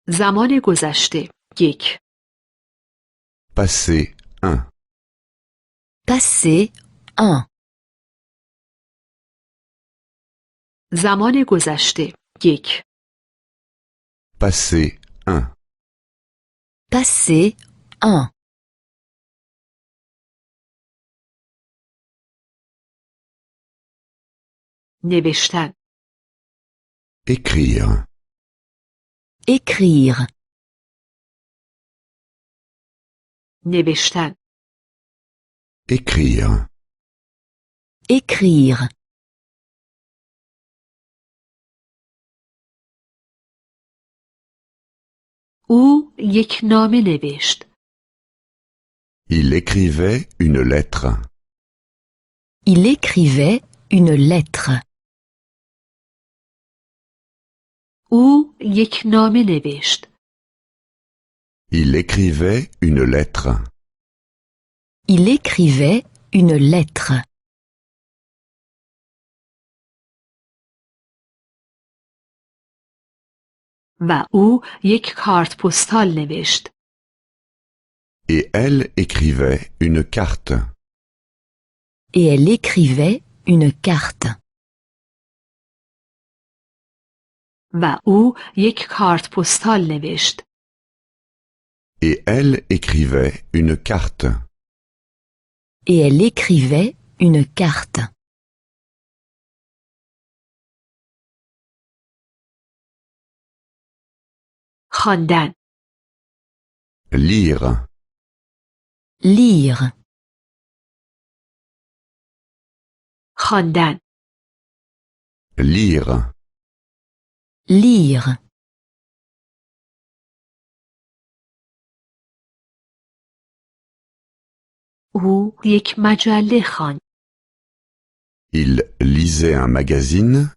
زمان گذشته یک. Passé 1. Passé 1. زمان گذشته یک. Passé 1. Passé 1. نوشتن Écrire. Écrire. نوشتن Écrire. Écrire. او یک نامه نوشت. Il écrivait une lettre. Il écrivait une lettre. او یک نامه نوشت. Il écrivait une lettre. Il écrivait une lettre. و او یک کارت پستال نوشت. Et elle écrivait une carte. Et elle écrivait une carte. و او یک کارت پستال نوشت. Et elle écrivait une carte. Et elle écrivait une carte. خواندن Lire. Lire. خواندن Lire. Lire. او یک مجله خواند. Il lisait un magazine.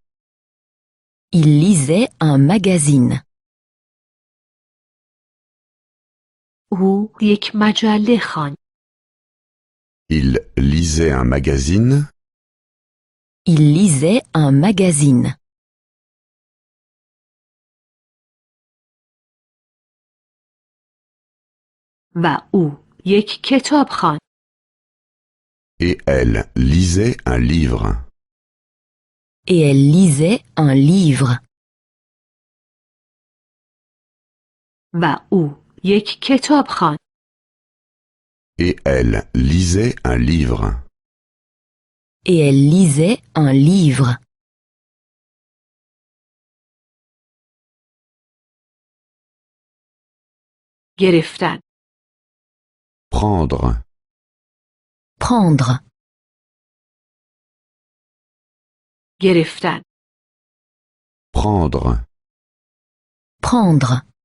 Il lisait un magazine. او یک مجله خواند. Il lisait un magazine. Il lisait un magazine. و او یک کتاب خواند. Et elle lisait un livre. Et elle lisait un livre. و او یک کتاب خواند. Et elle lisait un livre. Et elle lisait un livre. گرفتن Prendre. Prendre. گرفتن Prendre. Prendre.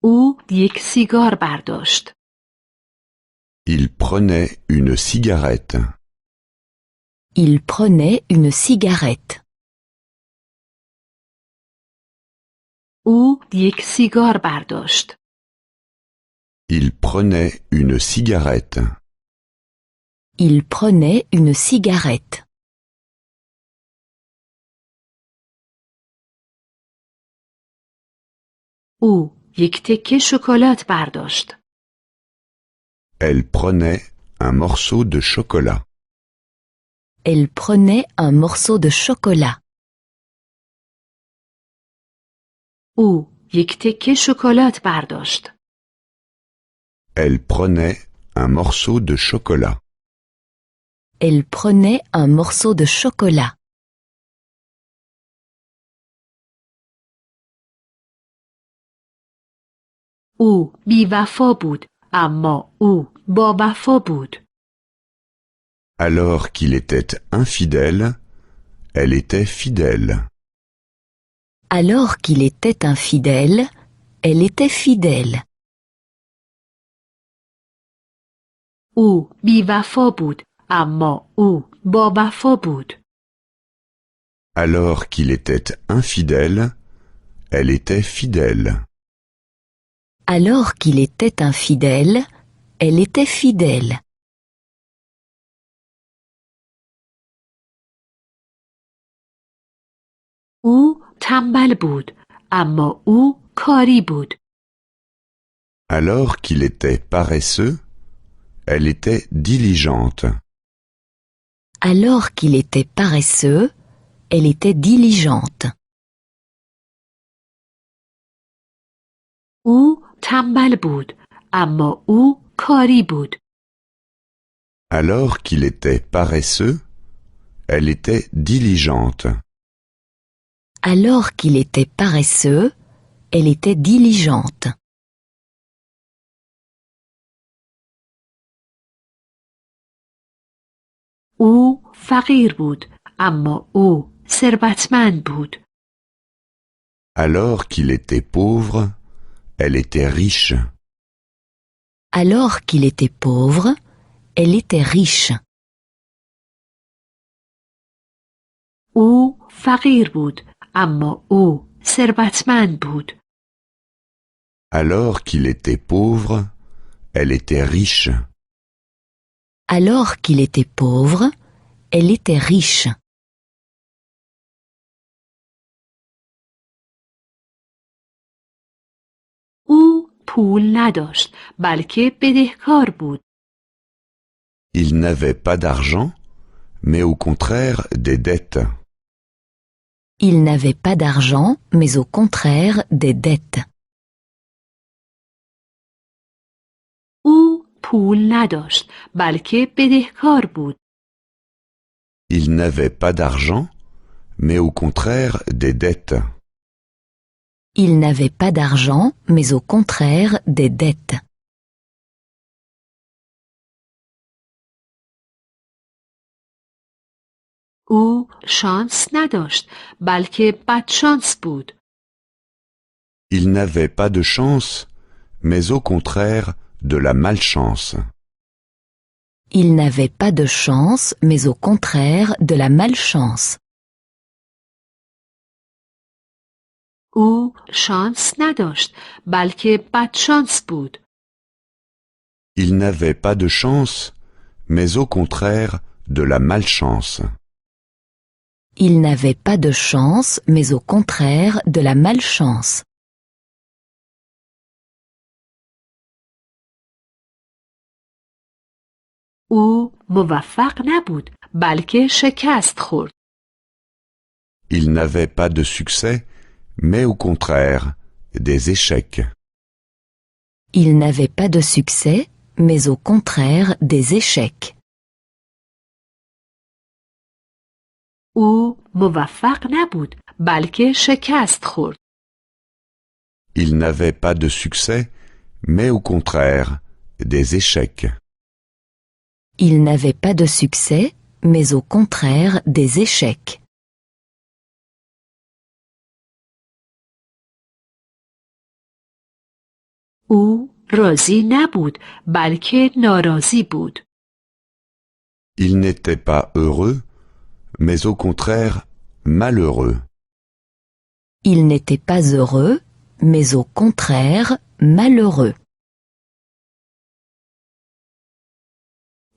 او یک سیگار برداشت. Il prenait une cigarette. Il prenait une cigarette. او یک سیگار برداشت. Il prenait une cigarette. Il prenait une cigarette. او یک تکه شکلات برداشت. Elle prenait un morceau de chocolat. Elle prenait un morceau de chocolat. او یک تکه شکلات برداشت. Elle prenait un morceau de chocolat. Elle prenait un morceau de chocolat. او بی‌وفا بود اما او با وفا بود. Alors qu'il était infidèle, elle était fidèle. Alors qu'il était infidèle, elle était fidèle. او بی‌وفا بود اما او با وفا بود. Alors qu'il était infidèle, elle était fidèle. Alors qu'il était infidèle, elle était fidèle. او تنبل بود اما او کاری بود. Alors qu'il était paresseux, elle était diligente. Alors qu'il était paresseux, elle était diligente. او تنبل بود اما او کاری بود. Alors qu'il était paresseux, elle était diligente. Alors qu'il était paresseux, elle était diligente. او فقیر بود اما او ثروتمند بود. Alors qu'il était pauvre, elle était riche. Alors qu'il était pauvre, elle était riche. او فقیر بود اما او ثروتمند بود. Alors qu'il était pauvre, elle était riche. Alors qu'il était pauvre, elle était riche. او پول نداشت بلکه بدهکار بود. Il n'avait pas d'argent, mais au contraire des dettes. Il n'avait pas d'argent, mais au contraire des dettes. او پول نداشت بلکه بدهکار بود. Il n'avait pas d'argent, mais au contraire des dettes. Il n'avait pas d'argent, mais au contraire des dettes. او شانس نداشت بلکه بدشانس بود. Il n'avait pas de chance, mais au contraire de la malchance. Il n'avait pas de chance, mais au contraire de la malchance. او شانس نداشت بلکه بدشانس بود. Il n'avait pas de chance, mais au contraire de la malchance. Il n'avait pas de chance, mais au contraire de la malchance. او موفق نبود بلکه شکست خورد. Il n'avait pas de succès, mais au contraire des échecs. Il n'avait pas de succès, mais au contraire des échecs. او موفق نبود بلکه شکست خورد. Il n'avait pas de succès, mais au contraire des échecs. Il n'avait pas de succès, mais au contraire des échecs. او راضی نبود بلکه ناراضی بود. Il n'était pas heureux, mais au contraire malheureux. Il n'était pas heureux, mais au contraire malheureux.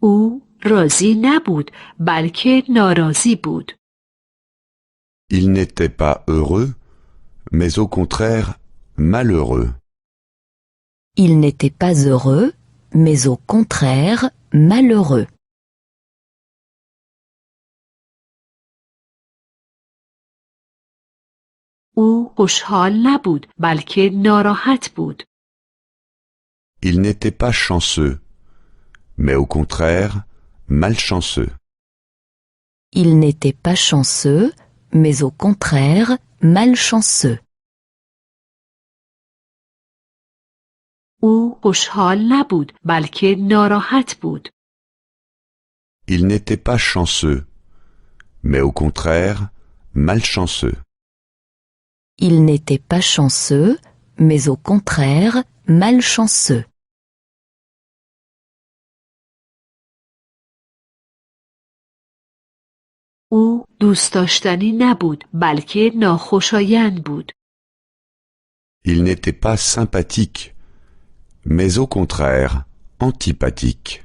او راضی نبود بلکه ناراضی بود. Il n'était pas heureux, mais au contraire malheureux. Il n'était pas heureux, mais au contraire malheureux. او خوشحال نبود بلکه ناراحت بود. Il n'était pas chanceux, mais au contraire malchanceux. Il n'était pas chanceux, mais au contraire malchanceux. او خوشحال نبود بلکه ناراحت بود. Il n'était pas chanceux, mais au contraire malchanceux. Il n'était pas chanceux, mais au contraire malchanceux. او دوست داشتنی نبود بلکه ناخوشایند بود. Il n'était pas sympathique, mais au contraire antipathique.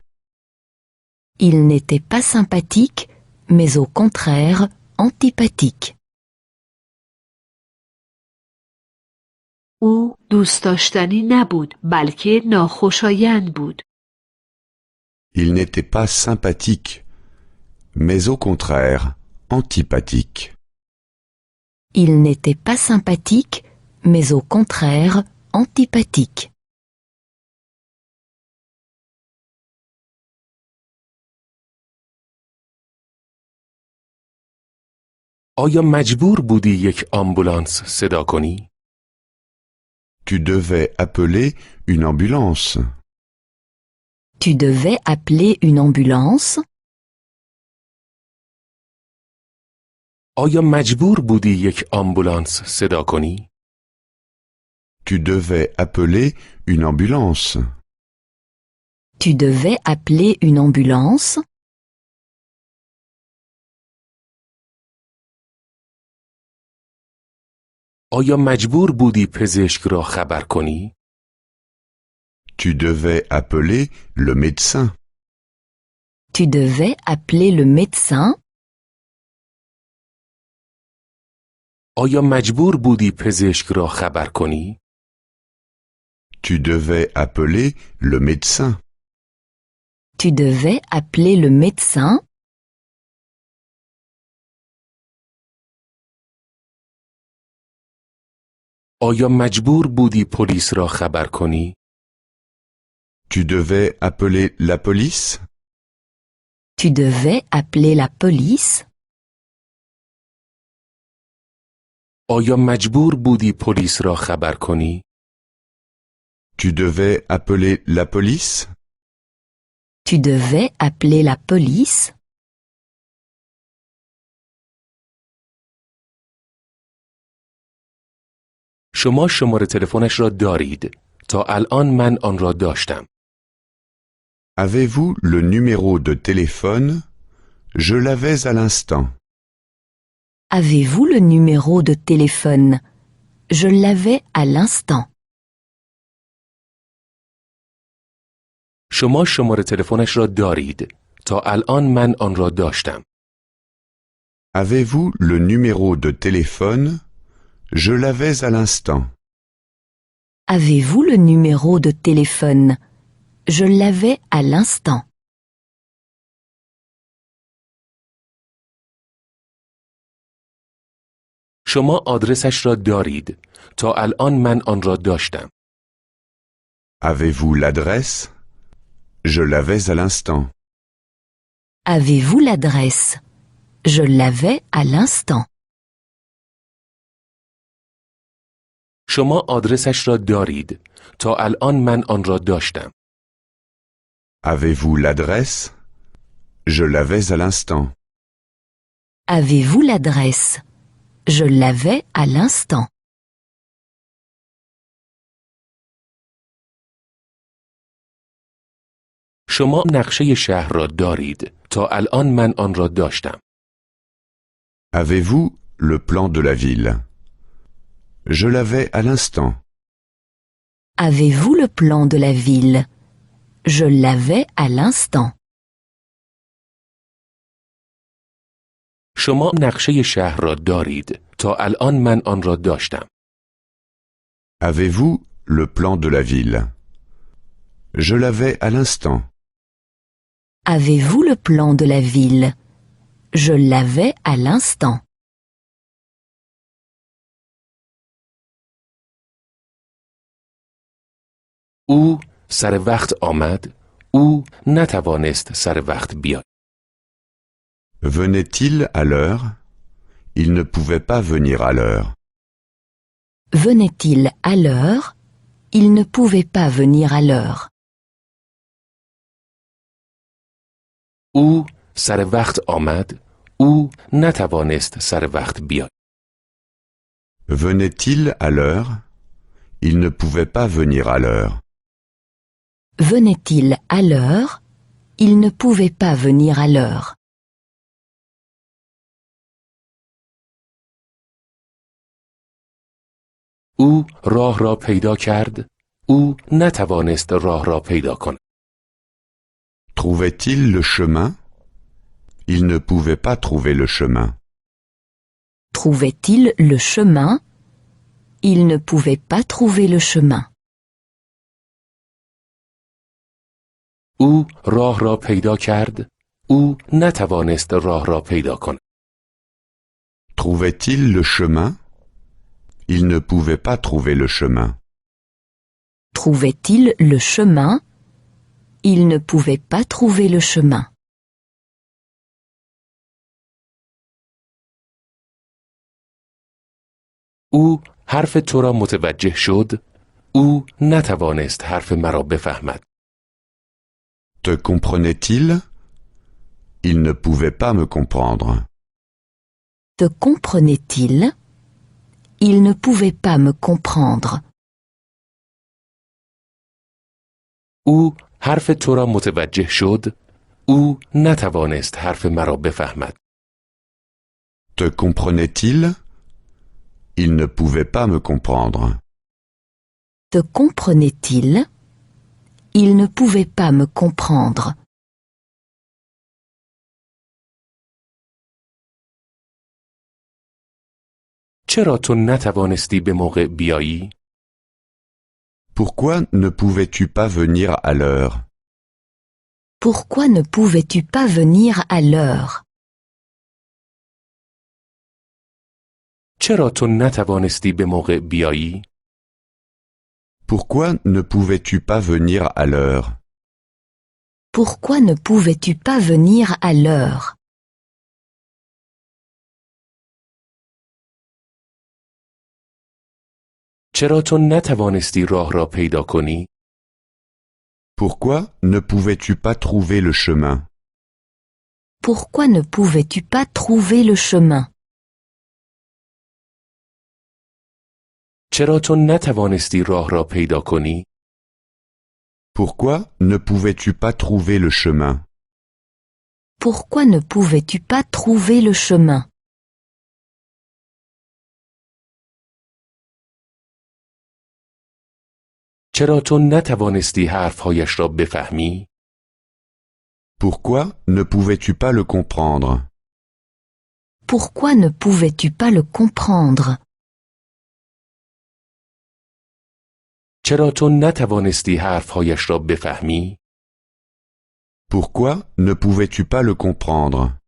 Il n'était pas sympathique, mais au contraire antipathique. او دوست داشتنی نبود بلکه ناخوشایند بود. Il n'était pas sympathique, mais au contraire, antipathique. Il n'était pas sympathique, mais au contraire, antipathique. آیا مجبور بودی یک آمبولانس صدا کنی؟ Tu devais appeler une ambulance. Tu devais appeler une ambulance? آیا مجبور بودی یک آمبولانس صدا کنی؟ Tu devais appeler une ambulance. Tu devais appeler une ambulance? آیا مجبور بودی پزشک را خبر کنی؟ Tu devais appeler le médecin. Tu devais appeler le médecin? آیا مجبور بودی پزشک را خبر کنی؟ Tu devais appeler le médecin. Tu devais appeler le médecin? آیا مجبور بودی پلیس را خبر کنی؟ Tu devais appeler la police. Tu devais appeler la police? آیا مجبور بودی پلیس را خبر کنی؟ Tu devais appeler la police. Tu devais appeler la police? شما شماره تلفنش را دارید. تا الان من آن را داشتم. Avez-vous le numéro de téléphone? Je l'avais à l'instant. Avez-vous le numéro de téléphone? Je l'avais à l'instant. شما شماره تلفنش را دارید. تا الان من آن را داشتم. Avez-vous le numéro de téléphone? Je l'avais à l'instant. Avez-vous le numéro de téléphone? Je l'avais à l'instant. شما آدرسش را دارید. تا الان من آن را داشتم. Avez-vous l'adresse? Je l'avais à l'instant. Avez-vous l'adresse? Je l'avais à l'instant. شما آدرسش را دارید. تا الان من آن را داشتم. Avez-vous l'adresse? Je l'avais à l'instant. Avez-vous l'adresse? Je l'avais à l'instant. شما نقشه شهر را دارید. تا الان من آن را داشتم. Avez-vous le plan de la ville? Je l'avais à l'instant. Avez-vous le plan de la ville? Je l'avais à l'instant. شما نقشه شهر را دارید. تا الان من آن را داشتم. Avez-vous le plan de la ville? Je l'avais à l'instant. Avez-vous le plan de la ville? Je l'avais à l'instant. او سر وقت آمد. او نتوانست سر وقت بیاید. Venait-il à l'heure? Il ne pouvait pas venir à l'heure. Venait-il à l'heure? Il ne pouvait pas venir à l'heure. او سر وقت آمد. او نتوانست سر وقت بیاید. Venait-il à l'heure? Il ne pouvait pas venir à l'heure. Venait-il à l'heure? Il ne pouvait pas venir à l'heure. او راه را پیدا کرد. او نتوانست راه را پیدا کند. Trouvait-il le chemin? Il ne pouvait pas trouver le chemin. Trouvait-il le chemin? Il ne pouvait pas trouver le chemin. او راه را پیدا کرد. او نتوانست راه را پیدا کند. Trouvait-il le chemin? Il ne pouvait pas trouver le chemin. Trouvait-il le chemin? Il ne pouvait pas trouver le chemin. او حرف تو را متوجه شد. او نتوانست حرف مرا بفهمد. Te comprenait-il? Il ne pouvait pas me comprendre. Te comprenait-il? Il ne pouvait pas me comprendre. او حرف تو را متوجه شد. او نتوانست حرف مرا بفهمد. Te comprenait-il? Il ne pouvait pas me comprendre. Te comprenait-il? Il ne pouvait pas me comprendre. چرا تو نتوانستی به موقع بیایی؟ Pourquoi ne pouvais-tu pas venir à l'heure? Pourquoi ne pouvais-tu pas venir à l'heure? چرا تو نتوانستی به موقع بیایی؟ Pourquoi ne pouvais-tu pas venir à l'heure? Pourquoi ne pouvais-tu pas venir à l'heure? چرا تو نتوانستی راه را پیدا کنی؟ Pourquoi ne pouvais-tu pas trouver le chemin? Pourquoi ne pouvais-tu pas trouver le chemin? چرا تو نتوانستی راه را پیدا کنی؟ Pourquoi ne pouvais-tu pas trouver le chemin? Pourquoi ne pouvais-tu pas trouver le chemin? چرا تو نتوانستی حرفهایش را بفهمی؟ Pourquoi ne pouvais-tu pas le comprendre? Pourquoi ne pouvais-tu pas le comprendre? چرا تو نتوانستی حرفهایش را بفهمی؟ Pourquoi ne pouvais-tu pas le comprendre?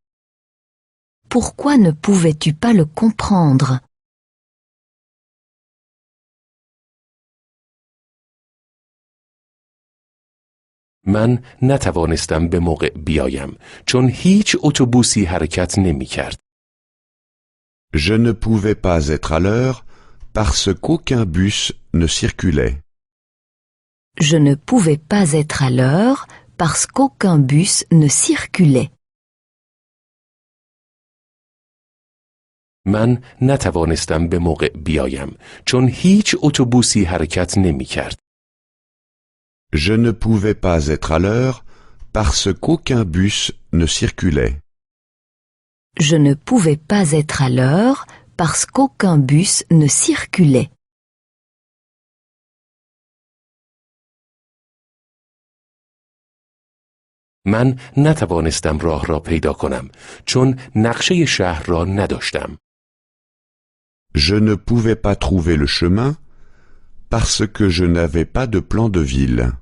Pourquoi ne pouvais-tu pas le comprendre? من نتوانستم به موقع بیایم چون هیچ اتوبوسی حرکت نمی کرد. Je ne pouvais pas être à l'heure parce qu'aucun bus ne circulait. Je ne pouvais pas être à l'heure parce qu'aucun bus ne circulait. من نتوانستم به موقع بیایم چون هیچ اتوبوسی حرکت نمی کرد. Je ne pouvais pas être à l'heure parce qu'aucun bus ne circulait. Je ne pouvais pas être à l'heure parce qu'aucun bus ne circulait. من نتوانستم راه را پیدا کنم چون نقشه شهر را نداشتم. Je ne pouvais pas trouver le chemin parce que je n'avais pas de plan de ville.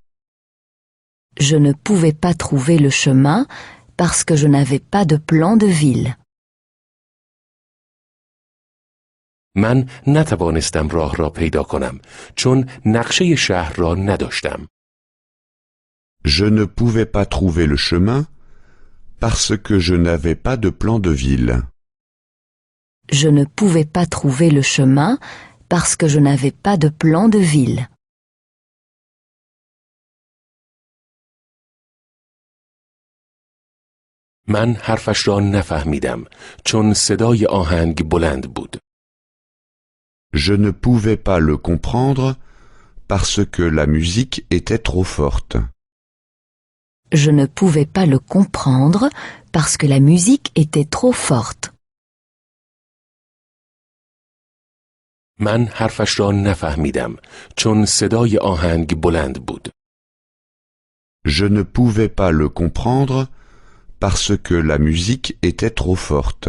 Je ne pouvais pas trouver le chemin parce que je n'avais pas de plan de ville. من نتوانستم راه را پیدا کنم چون نقشه شهر را نداشتم. Je ne pouvais pas trouver le chemin parce que je n'avais pas de plan de ville. Je ne pouvais pas trouver le chemin parce que je n'avais pas de plan de ville. من حرفش را نفهمیدم چون صدای آهنگ بلند بود. Je ne pouvais pas le comprendre parce que la musique était trop forte. Je ne pouvais pas le comprendre parce que la musique était trop forte. من حرفش را نفهمیدم چون صدای آهنگ بلند بود. Je ne pouvais pas le comprendre parce que la musique était trop forte.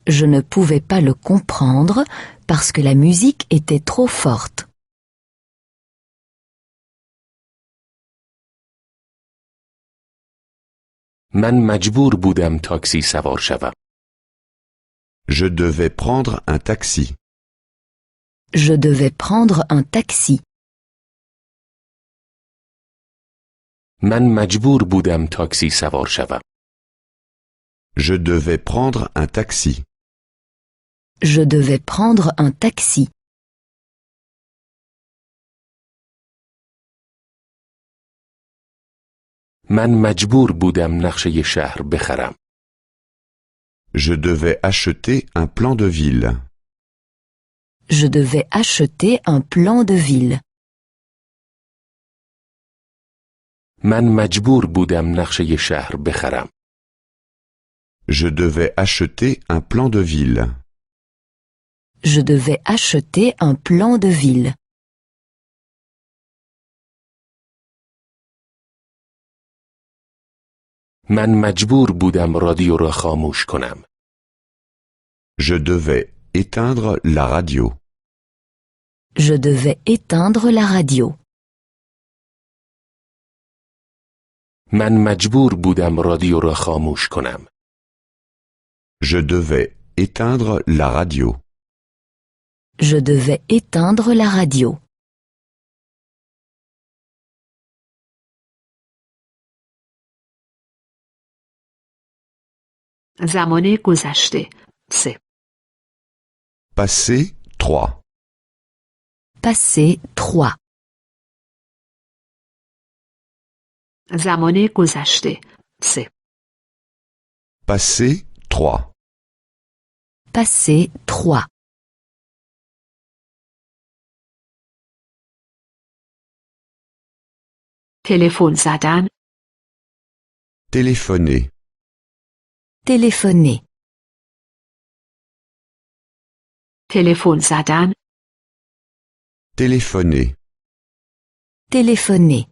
Je ne pouvais pas le comprendre parce que la musique était trop forte. من مجبور بودم تاکسی سوار شوم. Je devais prendre un taxi. Je devais prendre un taxi. من مجبور بودم تاکسی سوار شوم. Je devais prendre un taxi. Je devais prendre un taxi. من مجبور بودم نقشه شهر بخرم. Je devais acheter un plan de ville. Je devais acheter un plan de ville. من مجبور بودم نقشه شهر بخرم. Je devais acheter un plan de ville. Je devais acheter un plan de ville. من مجبور بودم رادیو را خاموش کنم. Je devais éteindre la radio. Je devais éteindre la radio. من مجبور بودم رادیو را خاموش کنم. Je devais éteindre la radio. Je devais éteindre la radio. زمان گذشته 3. Passé 3. Passé 3. زمان گذشته 3. Passé 3. Passé 3. تلفن زدن. Téléphoner. Téléphoner. تلفن زدن. Téléphoner. Téléphoner.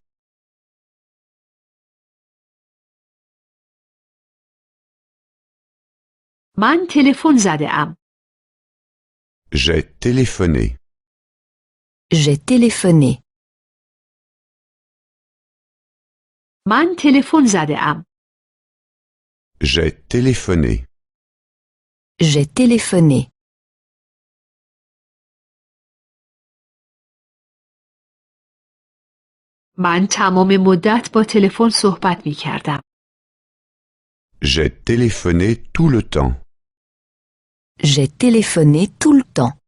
من تلفن زده ام. J'ai téléphoné. J'ai téléphoné. من تلفن زده ام. J'ai téléphoné. J'ai téléphoné. من تمام مدت با تلفن صحبت می کردم. J'ai téléphoné tout le temps. J'ai téléphoné tout le temps.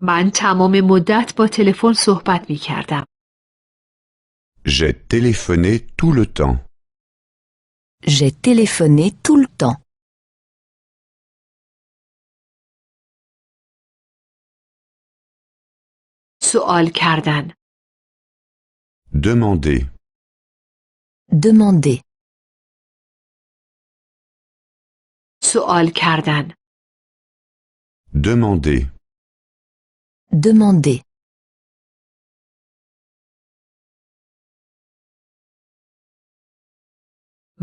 من تمام مدت با تلفن صحبت می کردم. J'ai téléphoné tout le temps. J'ai téléphoné tout le temps. سوال کردن. Demander. Demander. سوال کردن. Demander. Demander.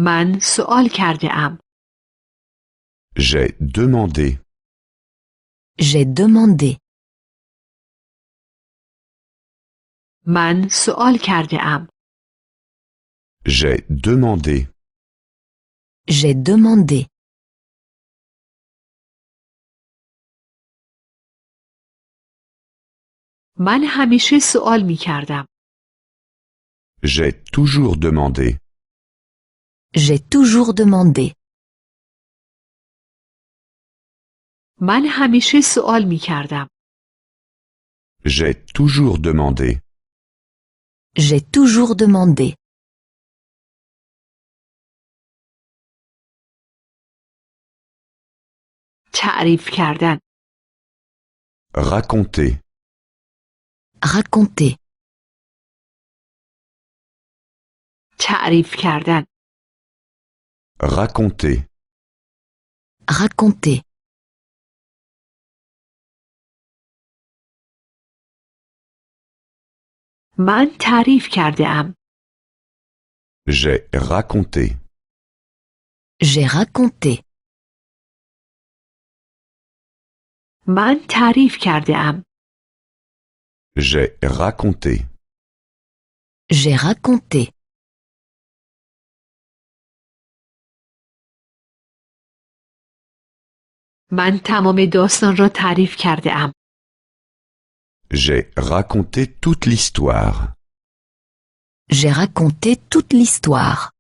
من سوال کرده ام. J'ai demandé. J'ai demandé. من سوال کرده ام. J'ai demandé. J'ai demandé. من همیشه سوال می کردم. J'ai toujours demandé. J'ai toujours demandé. من همیشه سوال می کردم. J'ai toujours demandé. J'ai toujours demandé. تعریف کردن. Raconter. Raconter. تعریف کردن. Raconter. Raconter. من تعریف کرده ام. J'ai raconté. J'ai raconté. من تعریف کرده ام. J'ai raconté. J'ai raconté. من تمام داستان را تعریف کرده ام. J'ai raconté toute l'histoire. J'ai raconté toute l'histoire.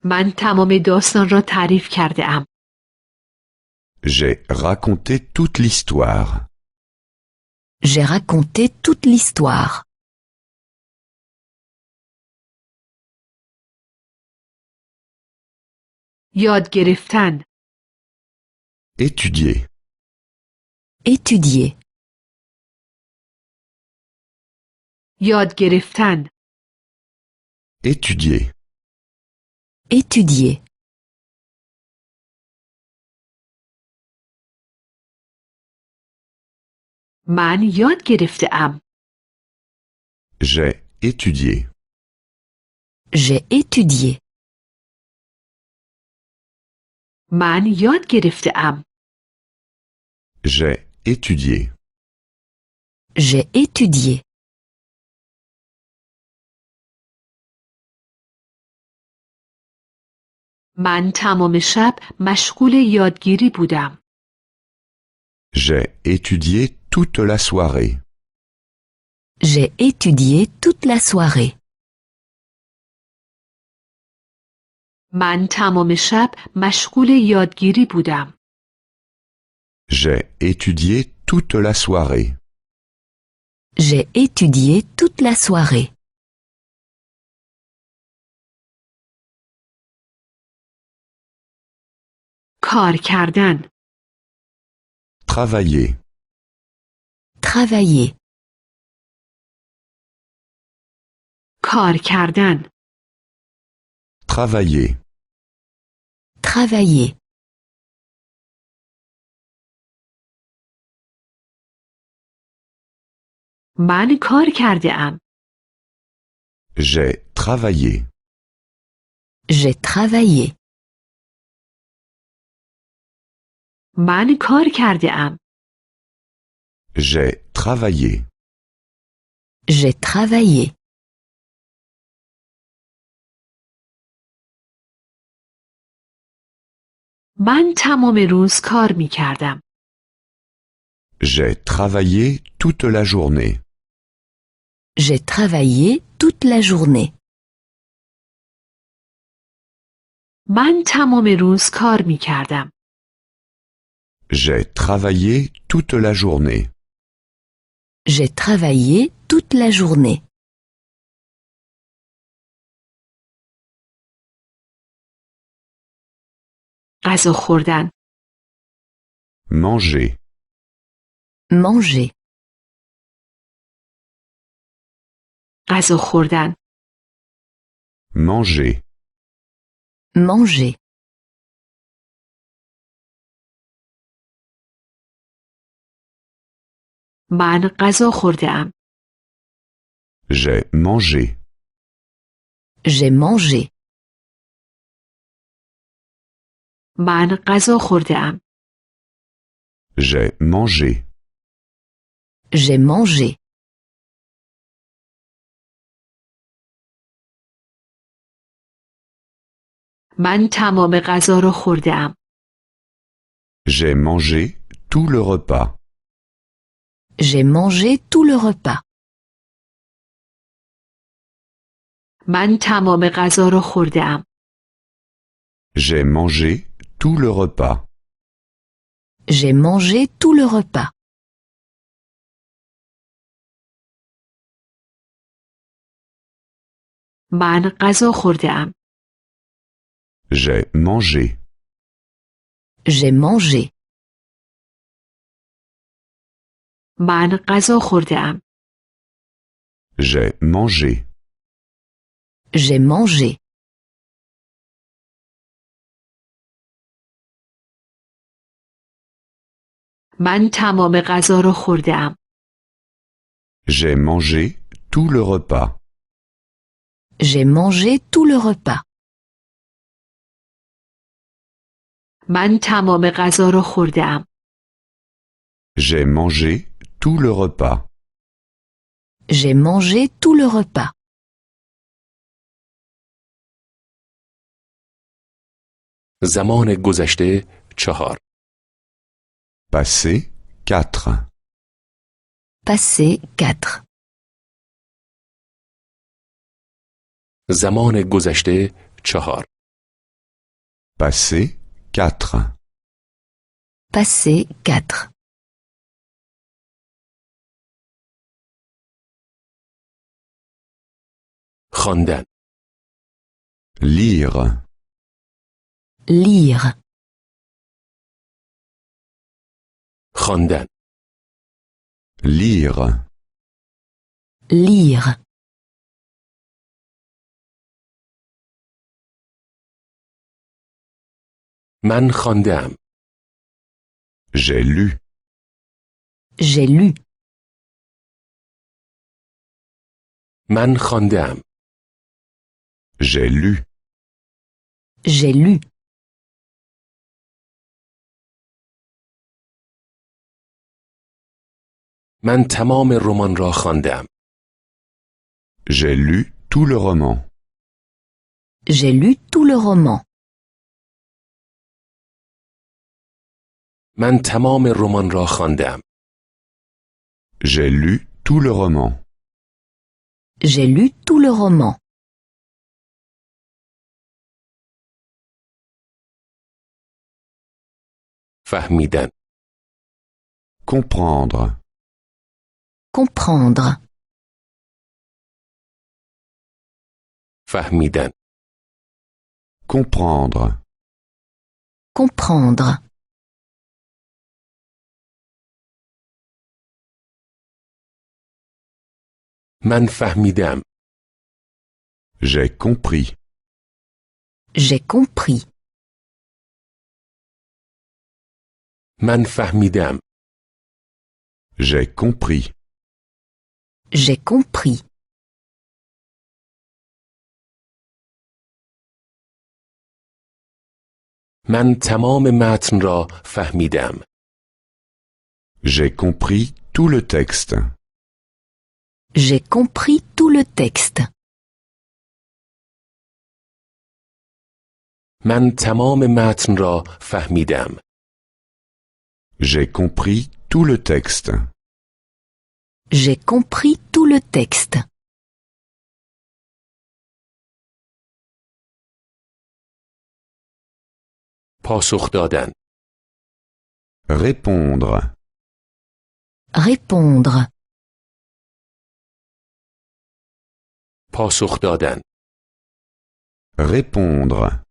من تمام داستان را تعریف کرده ام. J'ai raconté toute l'histoire. J'ai raconté toute l'histoire. یاد گرفتن. Étudier. Étudier. یاد گرفتن. Étudier. Étudier. من یاد گرفته ام. J'ai étudié. J'ai étudié. من یاد گرفته ام. J'ai étudié. J'ai étudié. من تمام شب مشغول یادگیری بودم. J'ai étudié toute la soirée. J'ai étudié toute la soirée. من تمام شب مشغول یادگیری بودم. J'ai étudié toute la soirée. J'ai étudié toute la soirée. کار کردن. Travailler. Travailler. کار کردن. Travailler. Travailler. من کار کرده ام. J'ai travaillé. J'ai travaillé. من کار کرده ام. J'ai travaillé. J'ai travaillé. من تمام روز کار می کردم. J'ai travaillé toute la journée. J'ai travaillé toute la journée. من تمام روز کار می کردم. J'ai travaillé toute la journée. J'ai travaillé toute la journée. غذا خوردن. Manger. Manger. غذا خوردن. Manger. Manger. من غذا خورده ام. J'ai mangé. J'ai mangé. من غذا خورده ام. J'ai mangé. J'ai mangé. من تمام غذا را خورده ام. J'ai mangé tout le repas. J'ai mangé tout le repas. من تمام غذا را خورده ام. J'ai mangé tout le repas. J'ai mangé tout le repas. من غذا خورده ام. J'ai mangé. J'ai mangé. من غذا خورده ام. J'ai mangé. J'ai mangé. من تمام غذا را خورده ام. J'ai mangé tout le repas. J'ai mangé tout le repas. من تمام غذا را خورده‌ام. J'ai mangé tout le repas. J'ai mangé tout le repas. زمان گذشته 4. Passé 4. Passé 4. زمان گذشته 4. Passé 4. Passé 4. خواندن. Lire. Lire. خواندن. Lire. Lire. من خواندم. J'ai lu. J'ai lu. من خواندم. J'ai lu. J'ai lu. من تمام رمان را خواندم. J'ai lu tout le roman. J'ai lu tout le roman. من تمام رمان را خواندم. J'ai lu tout le roman. J'ai lu tout le roman. فهمیدن. Comprendre. Comprendre. فهمیدن. Comprendre. Comprendre. من فهمیدم. J'ai compris. J'ai compris. من فهمیدم. J'ai compris. J'ai compris. من تمام متن را فهمیدم. J'ai compris tout le texte. J'ai compris tout le texte. من تمام متن را فهمیدم. J'ai compris tout le texte. J'ai compris tout le texte. پاسخ دادن. Répondre. Répondre. پاسخ دادن. Répondre.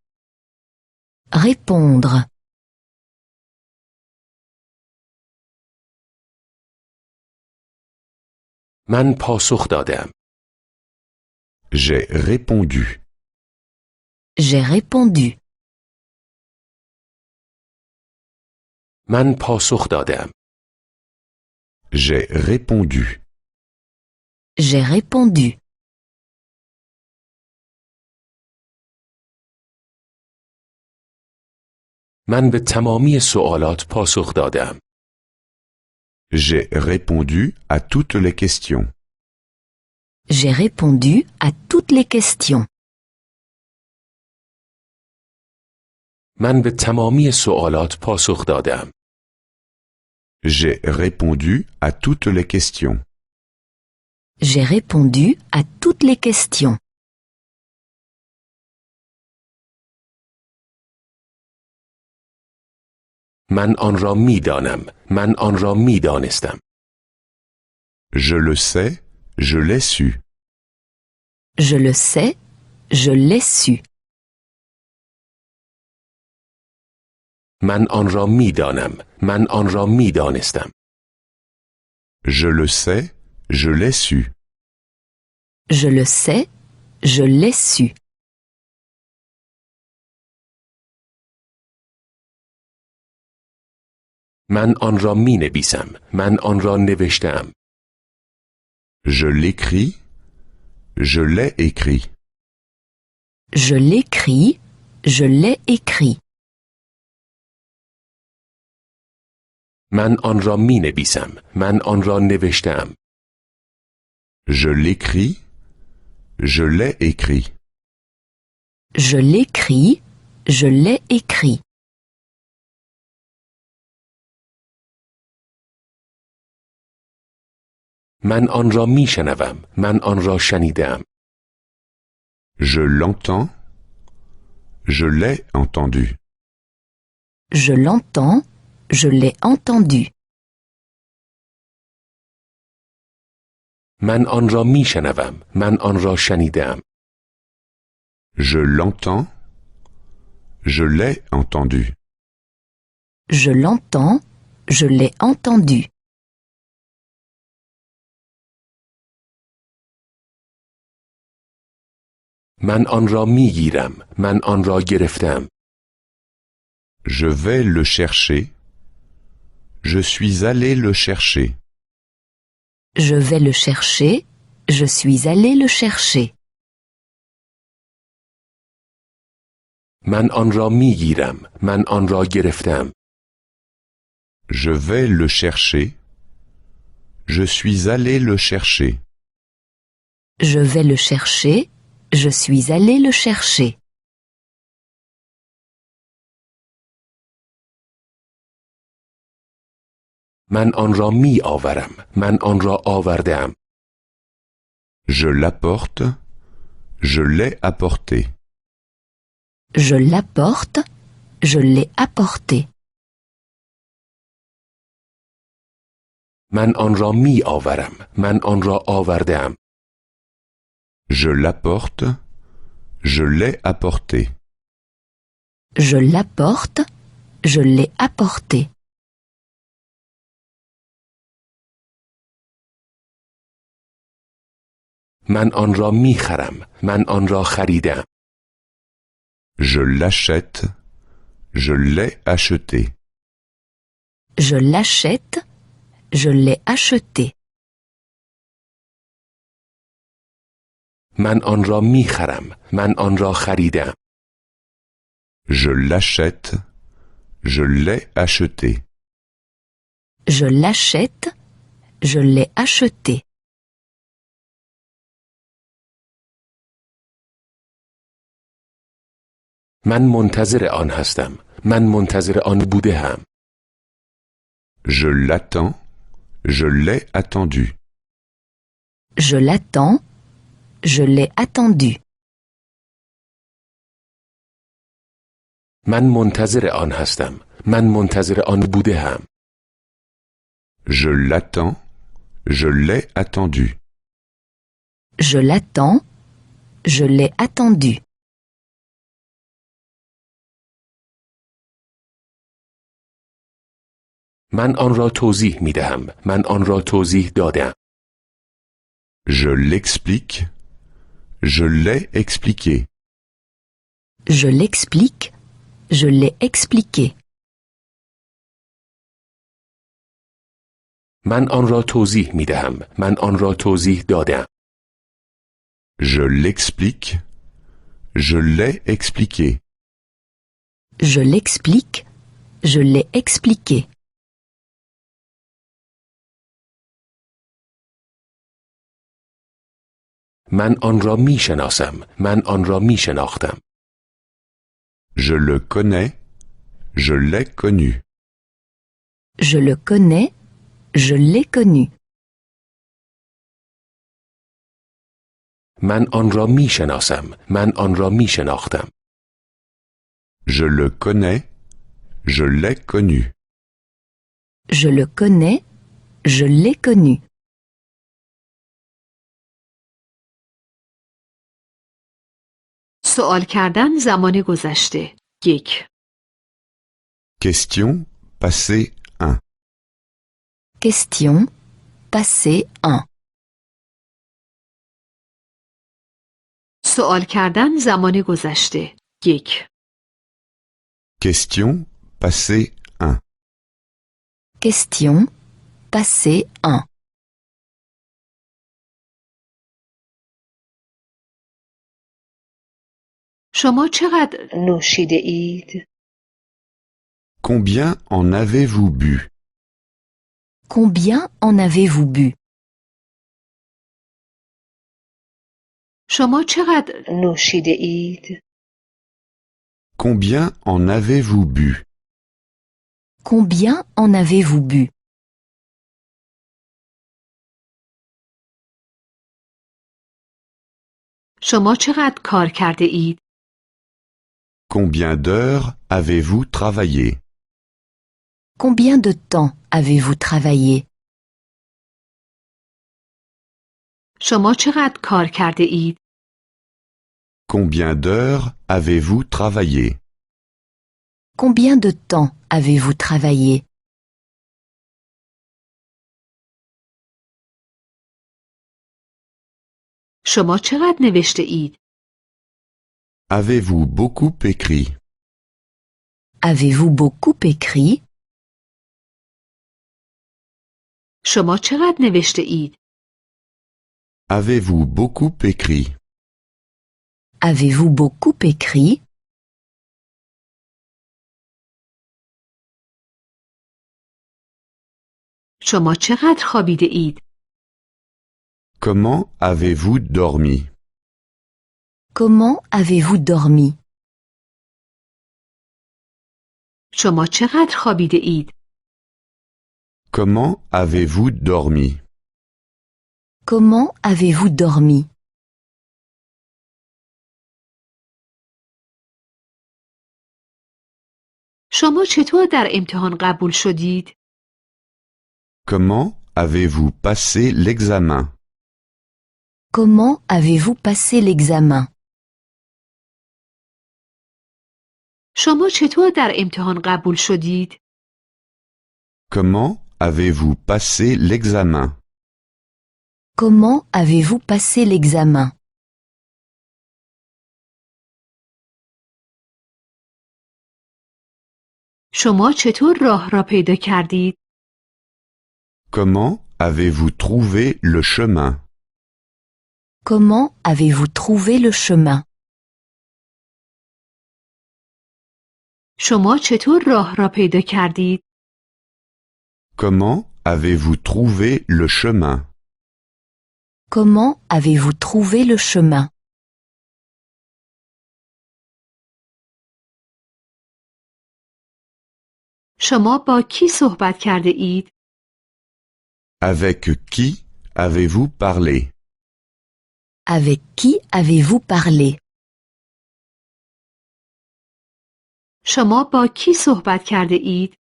Répondre. من پاسخ دادم. J'ai répondu. J'ai répondu. من پاسخ دادم. J'ai répondu. J'ai répondu. من به تمامی سوالات پاسخ دادم. J'ai répondu à toutes les questions. J'ai répondu à toutes les questions. من به تمامی سوالات پاسخ دادم. J'ai répondu à toutes les questions. J'ai répondu à toutes les questions. من آن را می دانم. من آن را می دانستم. Je le sais, je l'ai su. Je le sais, je l'ai su. من آن را می دانم. من آن را می دانستم. Je le sais, je l'ai su. Je le sais, je l'ai su. من آن را می نویسم. من آن را نوشتم. Je l'écris, je l'ai écrit. Je l'écris, je l'ai écrit. من آن را می نویسم. من آن را نوشتم. Je l'écris. Je l'ai écrit. Je l'écris. Je l'ai écrit. من آن را می شنوم. من آن را شنیدم. Je l'entends. Je l'ai entendu. Je l'entends. Je l'ai entendu. من آن را می شنوم. من آن را شنیدم. Je l'entends. Je l'ai entendu. Je l'entends. Je l'ai entendu. من آن را می گیرم. من آن را گرفتم. Je vais le chercher. Je suis allé le chercher. Je vais le chercher. Je suis allé le chercher. من آن را می گیرم. من آن را گرفتم. Je vais le chercher. Je suis allé le chercher. Je vais le chercher. Je suis allé le chercher. من آن را می آورم. من آن را آوردم. Je l'apporte. Je l'ai apporté. Je l'apporte. Je l'ai apporté. من آن را می آورم. من آن را آوردم. Je l'apporte. Je l'ai apporté. Je l'apporte. Je l'ai apporté. من آن را می خرم. من آن را خریدم. Je l'achète. Je l'ai acheté. Je l'achète. Je l'ai acheté. من آن را می خرم. من آن را خریدم. Je l'achète. Je l'ai acheté. Je l'achète. Je l'ai acheté. من منتظر آن هستم. من منتظر آن بوده هم. Je l'attends. Je l'ai attendu. Je l'attends. Je l'ai attendu. من منتظر آن هستم. من منتظر آن بوده هم. Je l'attends. Je l'ai attendu. Je l'attends. Je l'ai attendu. من آن را توضیح می دهم. من آن را توضیح دادم. Je l'explique. Je l'ai expliqué. Je l'explique. Je l'ai expliqué. من آن را توضیح می دهم. من آن را توضیح دادم. Je l'explique. Je l'ai expliqué. Je l'explique. Je l'ai expliqué. من آن را می شناسم. من آن را می شناختم. Je le connais. Je l'ai connu. Je le connais. Je l'ai connu. من آن را می شناسم. من آن را می شناختم. Je le connais. Je l'ai connu. Je le connais. Je l'ai connu. سوال کردن زمان گذشته. 1. Question passé 1. Question. Passé 1. سوال کردن زمان گذشته. 1. Question passé 1. Question. Passé 1. شما چقدر نوشیده اید؟ Combien en avez-vous bu? Combien en avez-vous bu? شما چقدر نوشیده اید؟ Combien en avez-vous bu? Combien en avez-vous bu? شما چقدر کار کرده اید؟ Combien d'heures avez-vous travaillé? Combien de temps avez-vous travaillé? شما چقدر کار کرده اید؟ Combien d'heures avez-vous travaillé? Combien de temps avez-vous travaillé? شما چقدر نوشته اید؟ Avez-vous beaucoup écrit? Avez-vous beaucoup écrit? شما چقدر نوشته اید؟ Avez-vous beaucoup écrit? Avez-vous beaucoup écrit? شما چقدر خوابیده اید؟ Comment avez-vous dormi? Comment avez-vous dormi? شما چقدر خوابیده اید؟ Comment avez-vous dormi? Comment avez-vous dormi? شما چطور در امتحان قبول شدید؟ Comment avez-vous passé l'examen? Comment avez-vous passé l'examen? شما چطور در امتحان قبول شدید؟ Comment avez-vous passé l'examen? Comment avez-vous passé l'examen? شما چطور راه را پیدا کردید؟ Comment avez-vous trouvé le chemin? Comment avez-vous trouvé le chemin? شما چطور راه را پیدا کردید؟ Comment avez-vous trouvé le chemin? Comment avez-vous trouvé le chemin? شما با کی صحبت کرده اید؟ Avec qui avez-vous parlé? Avec qui avez-vous parlé? شما با کی صحبت کرده اید؟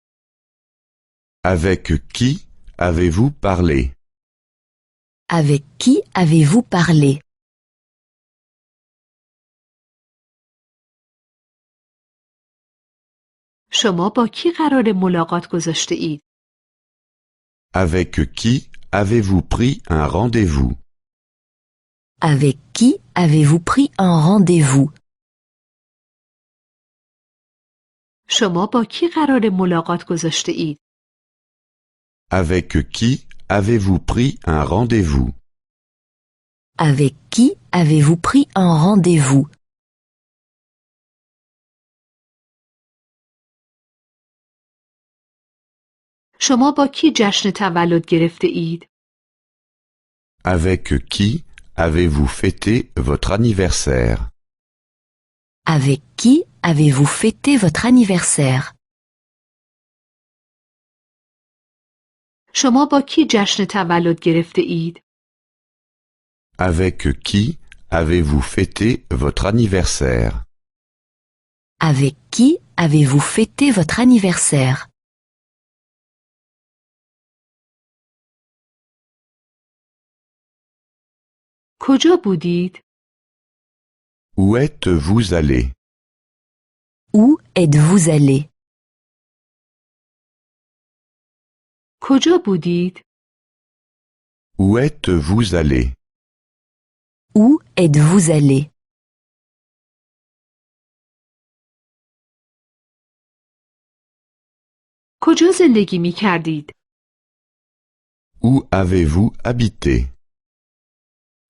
Avec qui avez-vous parlé? Avec qui avez-vous parlé? شما با کی قرار ملاقات گذاشته اید؟ Avec qui avez-vous pris un rendez-vous? Avec qui avez-vous pris un rendez-vous? شما با کی قرار ملاقات گذاشته اید؟ Avec qui avez-vous pris un rendez-vous? Avec qui avez-vous pris un rendez-vous? شما با کی جشن تولد گرفته اید؟ Avec qui avez-vous fêté votre anniversaire? Avec qui avez-vous fêté votre anniversaire? شما با کی جشن تولد گرفته اید؟ Avec qui avez-vous fêté votre anniversaire? Avec qui avez-vous fêté votre anniversaire? کجا بودید؟ Où êtes-vous allé? Où êtes-vous allé? کجا بودید؟ Où êtes-vous allé? Où êtes-vous allé? کجا زندگی می کردید؟ Où avez-vous habité?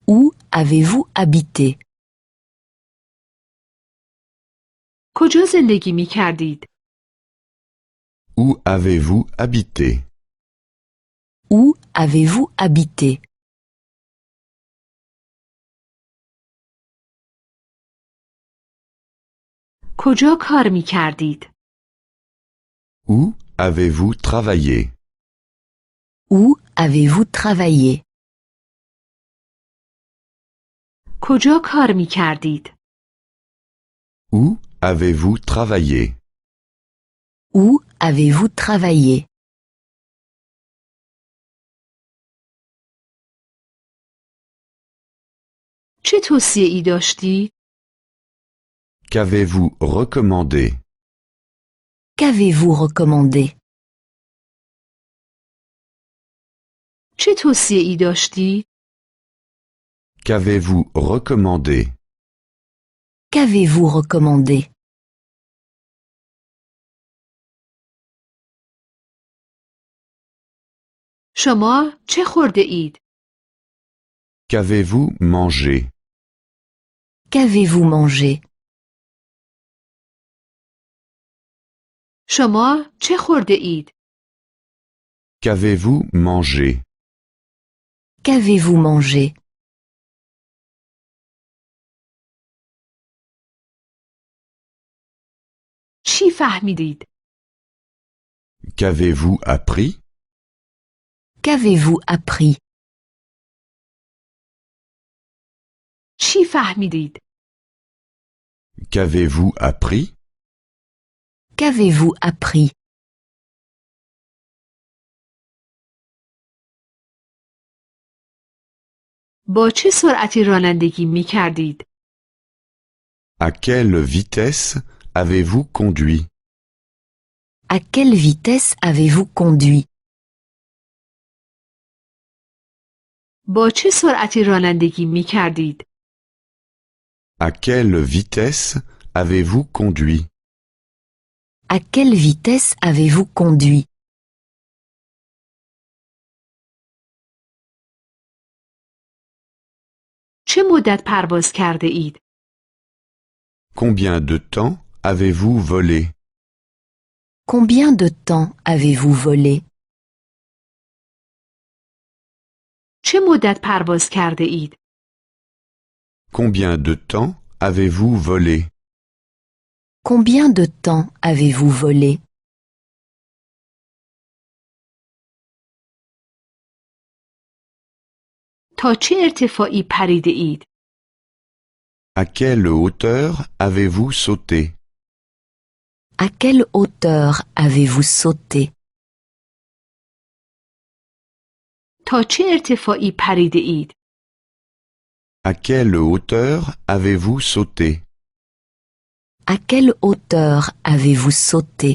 Où avez-vous habité? کجا زندگی می کردید؟ Où avez-vous habité? Où avez-vous habité? کجا کار می کردید؟ Où avez-vous travaillé? Où avez-vous travaillé? کجا کار می کردید؟ Où avez-vous travaillé? Où avez-vous travaillé? چه توصیه ای داشتی؟ Qu'avez-vous recommandé? Qu'avez-vous recommandé? چه توصیه ای داشتی؟ Qu'avez-vous recommandé? Qu'avez-vous recommandé? شما چه خورده اید؟ Qu'avez-vous mangé? Qu'avez-vous mangé? شما چه خورده اید؟ Qu'avez-vous mangé? Qu'avez-vous mangé? چی فهمیدید؟ Qu'avez-vous appris? Qu'avez-vous appris? چی فهمیدید؟ Qu'avez-vous appris? Qu'avez-vous appris? با چه سرعتی رانندگی می کردید؟ À quelle vitesse avez-vous conduit? À quelle vitesse avez-vous conduit? با چه سرعتی رانندگی می کردید؟ À quelle vitesse avez-vous conduit? À quelle vitesse avez-vous conduit? چه مدت پرواز کرده اید؟ Combien de temps avez-vous volé? Combien de temps avez-vous volé? چه مدت پرواز کرده اید؟ Combien de temps avez-vous volé? Combien de temps avez-vous volé? تا چه ارتفاعی پریده اید؟ À quelle hauteur avez-vous sauté? À quelle hauteur avez-vous sauté? تا چه ارتفاعی پریده اید؟ À quelle hauteur avez-vous sauté? À quelle hauteur avez-vous sauté?